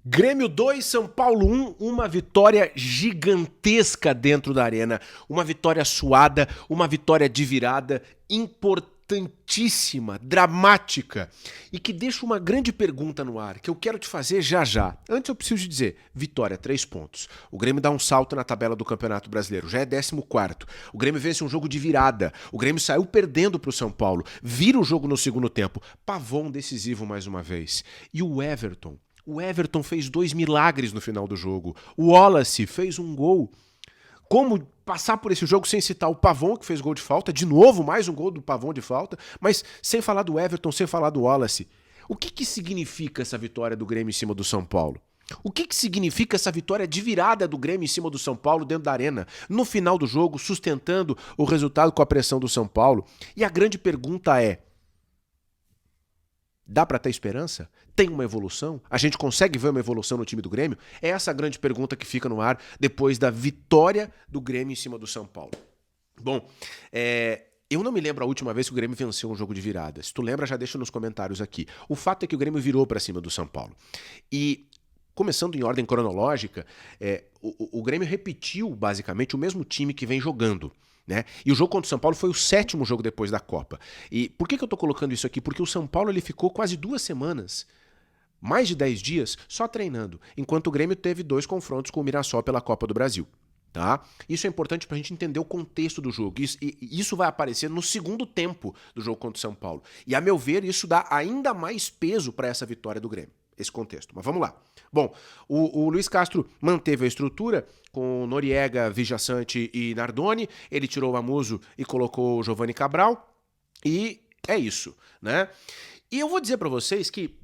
Grêmio 2, São Paulo 1, uma vitória gigantesca dentro da arena, uma vitória suada, uma vitória de virada, importantíssima, dramática e que deixa uma grande pergunta no ar que eu quero te fazer já já. Antes eu preciso te dizer, vitória, 3 pontos. O Grêmio dá um salto na tabela do Campeonato Brasileiro, já é 14º. O Grêmio vence um jogo de virada, o Grêmio saiu perdendo para o São Paulo, vira o jogo no segundo tempo, Pavon decisivo mais uma vez. E o Everton? O Everton fez 2 milagres no final do jogo. O Wallace fez um gol. Como passar por esse jogo sem citar o Pavon, que fez gol de falta? De novo, mais um gol do Pavon de falta. Mas sem falar do Everton, sem falar do Wallace. O que significa essa vitória do Grêmio em cima do São Paulo? O que significa essa vitória de virada do Grêmio em cima do São Paulo dentro da arena? No final do jogo, sustentando o resultado com a pressão do São Paulo. E a grande pergunta é: dá para ter esperança? Tem uma evolução? A gente consegue ver uma evolução no time do Grêmio? É essa a grande pergunta que fica no ar depois da vitória do Grêmio em cima do São Paulo. Bom, eu não me lembro a última vez que o Grêmio venceu um jogo de virada. Se tu lembra, já deixa nos comentários aqui. O fato é que o Grêmio virou para cima do São Paulo. E, começando em ordem cronológica, o Grêmio repetiu basicamente o mesmo time que vem jogando. Né? E o jogo contra o São Paulo foi o 7º jogo depois da Copa. E por que eu tô colocando isso aqui? Porque o São Paulo ele ficou quase 2 semanas, mais de 10 dias, só treinando, enquanto o Grêmio teve 2 confrontos com o Mirassol pela Copa do Brasil. Tá? Isso é importante pra gente entender o contexto do jogo. Isso vai aparecer no segundo tempo do jogo contra o São Paulo. E, a meu ver, isso dá ainda mais peso para essa vitória do Grêmio. Esse contexto. Mas vamos lá. Bom, o Luiz Castro manteve a estrutura com Noriega, Vijaçante e Nardoni. Ele tirou o Amuso e colocou o Giovani Cabral. E é isso, né? E eu vou dizer pra vocês que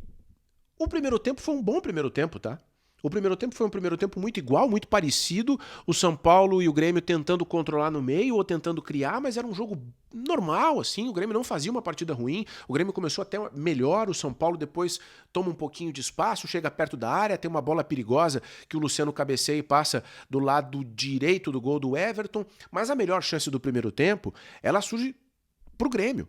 o primeiro tempo foi um bom primeiro tempo, tá? O primeiro tempo foi um primeiro tempo muito igual, muito parecido. O São Paulo e o Grêmio tentando controlar no meio ou tentando criar, mas era um jogo normal, assim. O Grêmio não fazia uma partida ruim. O Grêmio começou até melhor. O São Paulo depois toma um pouquinho de espaço, chega perto da área, tem uma bola perigosa que o Luciano cabeceia e passa do lado direito do gol do Everton. Mas a melhor chance do primeiro tempo, ela surge pro Grêmio.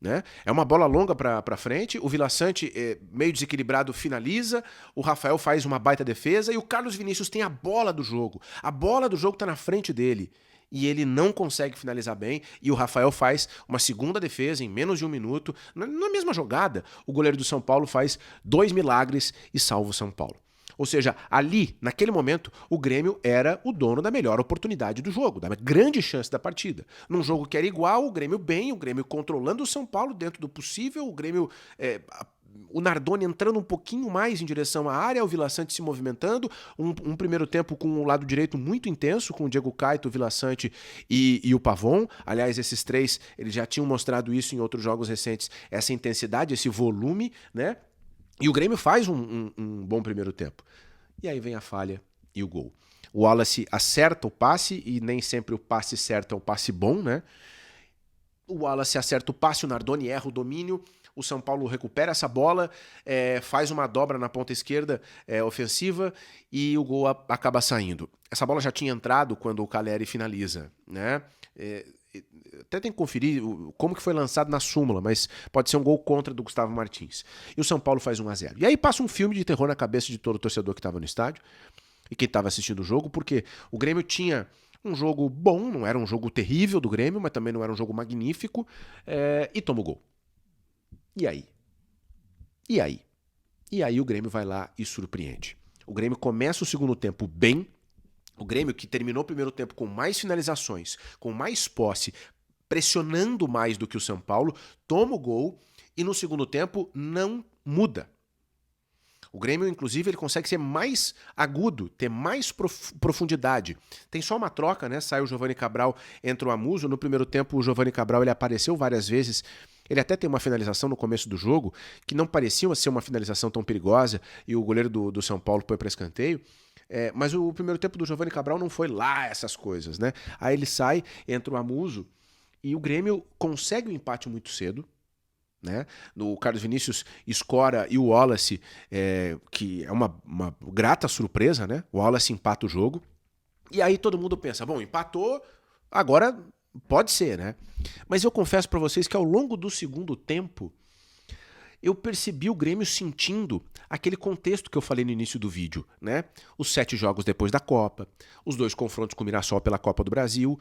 Né? É uma bola longa para frente, o Villaçante, meio desequilibrado, finaliza, o Rafael faz uma baita defesa e o Carlos Vinícius tem a bola do jogo. A bola do jogo está na frente dele e ele não consegue finalizar bem e o Rafael faz uma segunda defesa em menos de 1 minuto. Na mesma jogada, o goleiro do São Paulo faz 2 milagres e salva o São Paulo. Ou seja, ali, naquele momento, o Grêmio era o dono da melhor oportunidade do jogo, da grande chance da partida. Num jogo que era igual, o Grêmio bem, o Grêmio controlando o São Paulo dentro do possível, o Grêmio... o Nardoni entrando um pouquinho mais em direção à área, o Villaçante se movimentando, um primeiro tempo com o lado direito muito intenso, com o Diego Caetto, o Villaçante e o Pavon. Aliás, esses 3, eles já tinham mostrado isso em outros jogos recentes, essa intensidade, esse volume, né? E o Grêmio faz um bom primeiro tempo. E aí vem a falha e o gol. O Wallace acerta o passe, e nem sempre o passe certo é um passe bom, né? O Wallace acerta o passe, o Nardoni erra o domínio, o São Paulo recupera essa bola, faz uma dobra na ponta esquerda ofensiva e o gol acaba saindo. Essa bola já tinha entrado quando o Calleri finaliza, né? Até tem que conferir como que foi lançado na súmula, mas pode ser um gol contra do Gustavo Martins. E o São Paulo faz 1-0. E aí passa um filme de terror na cabeça de todo torcedor que estava no estádio e quem estava assistindo o jogo, porque o Grêmio tinha um jogo bom, não era um jogo terrível do Grêmio, mas também não era um jogo magnífico, e toma o gol. E aí? E aí? E aí o Grêmio vai lá e surpreende. O Grêmio começa o segundo tempo bem. O Grêmio, que terminou o primeiro tempo com mais finalizações, com mais posse, pressionando mais do que o São Paulo, toma o gol e no segundo tempo não muda. O Grêmio, inclusive, ele consegue ser mais agudo, ter mais profundidade. Tem só uma troca, né? Sai o Giovani Cabral, entra o Amuso. No primeiro tempo, o Giovani Cabral ele apareceu várias vezes. Ele até tem uma finalização no começo do jogo que não parecia ser uma finalização tão perigosa e o goleiro do São Paulo põe para escanteio. Mas o primeiro tempo do Giovani Cabral não foi lá essas coisas, né? Aí ele sai, entra o Amuso e o Grêmio consegue o empate muito cedo, né? O Carlos Vinícius escora e o Wallace, que é uma grata surpresa, né? O Wallace empata o jogo. E aí todo mundo pensa, bom, empatou, agora pode ser, né? Mas eu confesso para vocês que ao longo do segundo tempo, eu percebi o Grêmio sentindo aquele contexto que eu falei no início do vídeo, né? Os 7 jogos depois da Copa, os 2 confrontos com o Mirassol pela Copa do Brasil,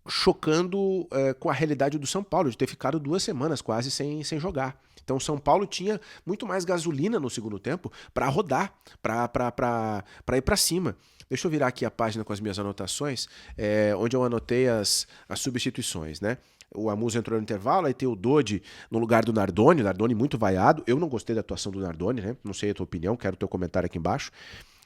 chocando com a realidade do São Paulo, de ter ficado 2 semanas quase sem jogar. Então o São Paulo tinha muito mais gasolina no segundo tempo para rodar, para ir para cima. Deixa eu virar aqui a página com as minhas anotações, onde eu anotei as substituições, né? O Amuso entrou no intervalo, aí tem o Dodi no lugar do Nardoni, o Nardoni muito vaiado. Eu não gostei da atuação do Nardoni, né? Não sei a tua opinião, quero o teu comentário aqui embaixo.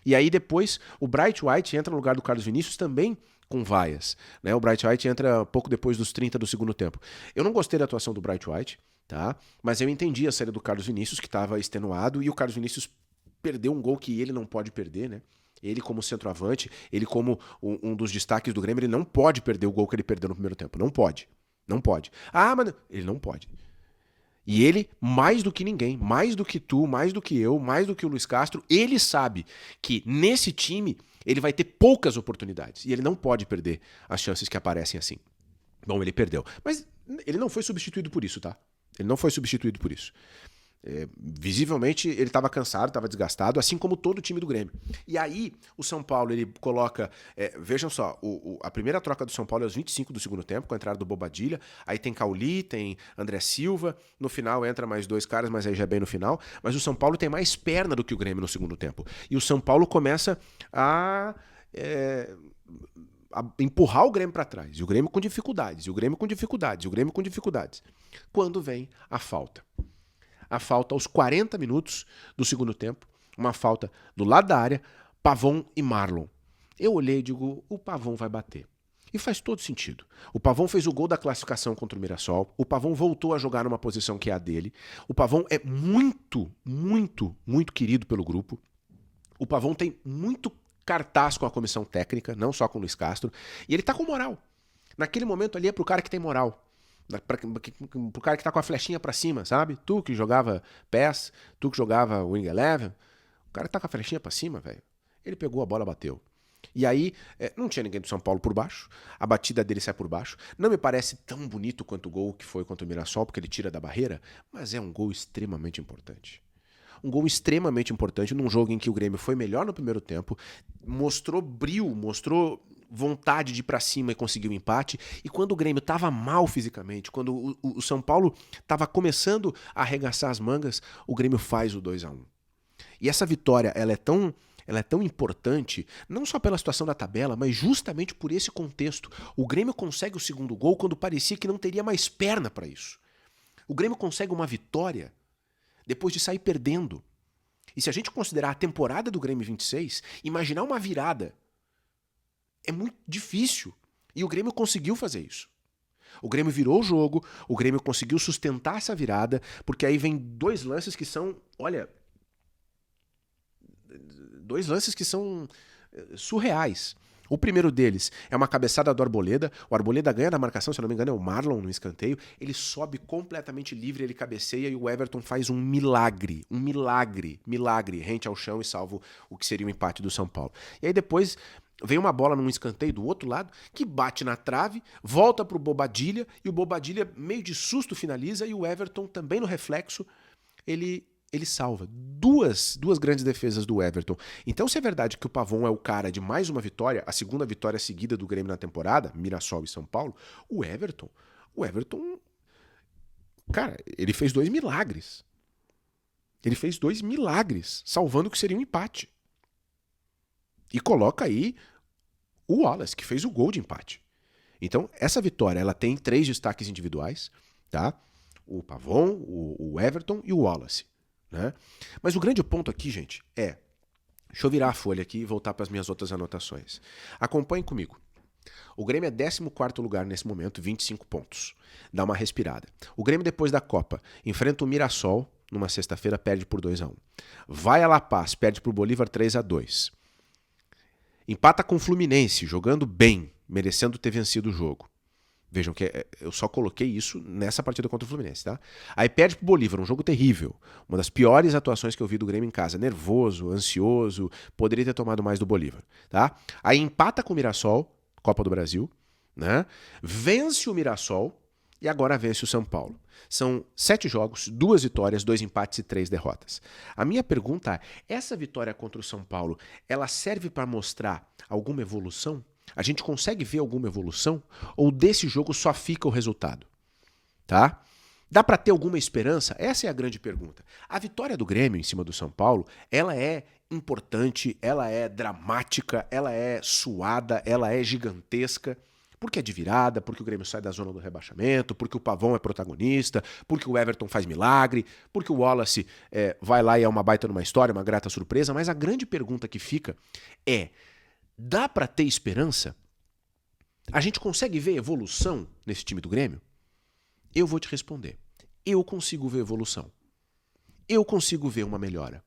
E aí depois o Bright White entra no lugar do Carlos Vinícius também com vaias, né? O Bright White entra pouco depois dos 30 do segundo tempo. Eu não gostei da atuação do Bright White, tá? Mas eu entendi a saída do Carlos Vinícius, que estava extenuado, e o Carlos Vinícius perdeu um gol que ele não pode perder, né? Ele como centroavante, ele como um dos destaques do Grêmio, ele não pode perder o gol que ele perdeu no primeiro tempo. Não pode. Não pode. Ah, mas ele não pode. E ele, mais do que ninguém, mais do que tu, mais do que eu, mais do que o Luiz Castro, ele sabe que nesse time ele vai ter poucas oportunidades. E ele não pode perder as chances que aparecem assim. Bom, ele perdeu. Mas ele não foi substituído por isso, tá? Ele não foi substituído por isso. Visivelmente ele estava cansado, estava desgastado, assim como todo o time do Grêmio. E aí o São Paulo ele coloca, vejam só, a primeira troca do São Paulo é aos 25 do segundo tempo, com a entrada do Bobadilha, aí tem Cauli, tem André Silva, no final entra mais 2 caras, mas aí já é bem no final, mas o São Paulo tem mais perna do que o Grêmio no segundo tempo. E o São Paulo começa a empurrar o Grêmio para trás, e o Grêmio com dificuldades, e o Grêmio com dificuldades, e o Grêmio com dificuldades. Quando vem a falta aos 40 minutos do segundo tempo, uma falta do lado da área, Pavon e Marlon. Eu olhei e digo, o Pavon vai bater. E faz todo sentido. O Pavon fez o gol da classificação contra o Mirassol, o Pavon voltou a jogar numa posição que é a dele, o Pavon é muito, muito, muito querido pelo grupo, o Pavon tem muito cartaz com a comissão técnica, não só com o Luiz Castro, e ele tá com moral. Naquele momento ali é pro cara que tem moral. Pro cara que tá com a flechinha pra cima, sabe? Tu que jogava PES, tu que jogava Wing Eleven, o cara tá com a flechinha pra cima, velho. Ele pegou a bola, bateu. E aí, não tinha ninguém do São Paulo por baixo, a batida dele sai por baixo. Não me parece tão bonito quanto o gol que foi contra o Mirassol, porque ele tira da barreira, mas é um gol extremamente importante. Um gol extremamente importante num jogo em que o Grêmio foi melhor no primeiro tempo, mostrou brio, mostrou vontade de ir pra cima e conseguir o empate. E quando o Grêmio estava mal fisicamente, quando o São Paulo estava começando a arregaçar as mangas, o Grêmio faz o 2-1. E essa vitória, ela é tão importante, não só pela situação da tabela, mas justamente por esse contexto. O Grêmio consegue o segundo gol quando parecia que não teria mais perna para isso. O Grêmio consegue uma vitória depois de sair perdendo. E se a gente considerar a temporada do Grêmio 26, imaginar uma virada é muito difícil. E o Grêmio conseguiu fazer isso. O Grêmio virou o jogo, o Grêmio conseguiu sustentar essa virada, porque aí vem 2 lances que são, olha, 2 lances que são surreais. O primeiro deles é uma cabeçada do Arboleda. O Arboleda ganha da marcação, se eu não me engano, é o Marlon no escanteio. Ele sobe completamente livre, ele cabeceia e o Everton faz um milagre, rente ao chão e salva o que seria o empate do São Paulo. E aí depois vem uma bola num escanteio do outro lado, que bate na trave, volta pro Bobadilha, e o Bobadilha, meio de susto, finaliza, e o Everton, também no reflexo, ele salva. Duas grandes defesas do Everton. Então, se é verdade que o Pavon é o cara de mais uma vitória, a segunda vitória seguida do Grêmio na temporada, Mirassol e São Paulo, o Everton, cara, ele fez 2 milagres. Ele fez 2 milagres, salvando o que seria um empate. E coloca aí o Wallace, que fez o gol de empate. Então, essa vitória, ela tem 3 destaques individuais, tá? O Pavon, o Everton e o Wallace, né? Mas o grande ponto aqui, gente, deixa eu virar a folha aqui e voltar para as minhas outras anotações. Acompanhem comigo. O Grêmio é 14º lugar nesse momento, 25 pontos. Dá uma respirada. O Grêmio, depois da Copa, enfrenta o Mirassol, numa sexta-feira, perde por 2-1. Vai a La Paz, perde por Bolívar 3-2. Empata com o Fluminense, jogando bem, merecendo ter vencido o jogo. Vejam que eu só coloquei isso nessa partida contra o Fluminense, tá? Aí perde pro Bolívar, um jogo terrível. Uma das piores atuações que eu vi do Grêmio em casa. Nervoso, ansioso, poderia ter tomado mais do Bolívar, tá? Aí empata com o Mirassol, Copa do Brasil, né? Vence o Mirassol e agora vence o São Paulo. São 7 jogos, 2 vitórias, 2 empates e 3 derrotas. A minha pergunta é, essa vitória contra o São Paulo, ela serve para mostrar alguma evolução? A gente consegue ver alguma evolução? Ou desse jogo só fica o resultado? Tá? Dá para ter alguma esperança? Essa é a grande pergunta. A vitória do Grêmio em cima do São Paulo, ela é importante, ela é dramática, ela é suada, ela é gigantesca. Porque é de virada, porque o Grêmio sai da zona do rebaixamento, porque o Pavão é protagonista, porque o Everton faz milagre, porque o Wallace vai lá e é uma baita numa história, uma grata surpresa. Mas a grande pergunta que fica é, dá para ter esperança? A gente consegue ver evolução nesse time do Grêmio? Eu vou te responder. Eu consigo ver evolução. Eu consigo ver uma melhora.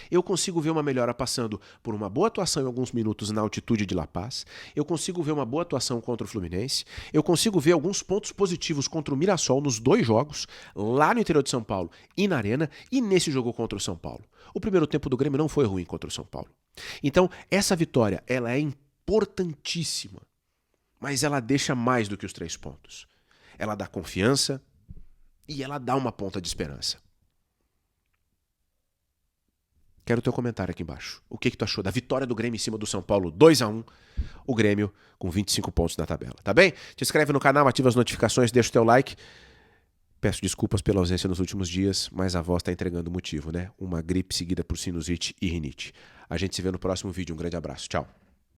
Eu consigo ver uma melhora passando por uma boa atuação em alguns minutos na altitude de La Paz. Eu consigo ver uma boa atuação contra o Fluminense. Eu consigo ver alguns pontos positivos contra o Mirassol nos 2 jogos, lá no interior de São Paulo e na Arena, e nesse jogo contra o São Paulo. O primeiro tempo do Grêmio não foi ruim contra o São Paulo. Então, essa vitória, ela é importantíssima, mas ela deixa mais do que os 3 pontos. Ela dá confiança e ela dá uma ponta de esperança. Quero o teu comentário aqui embaixo. O que tu achou da vitória do Grêmio em cima do São Paulo 2-1? O Grêmio com 25 pontos na tabela, tá bem? Te inscreve no canal, ativa as notificações, deixa o teu like. Peço desculpas pela ausência nos últimos dias, mas a voz está entregando o motivo, né? Uma gripe seguida por sinusite e rinite. A gente se vê no próximo vídeo. Um grande abraço. Tchau.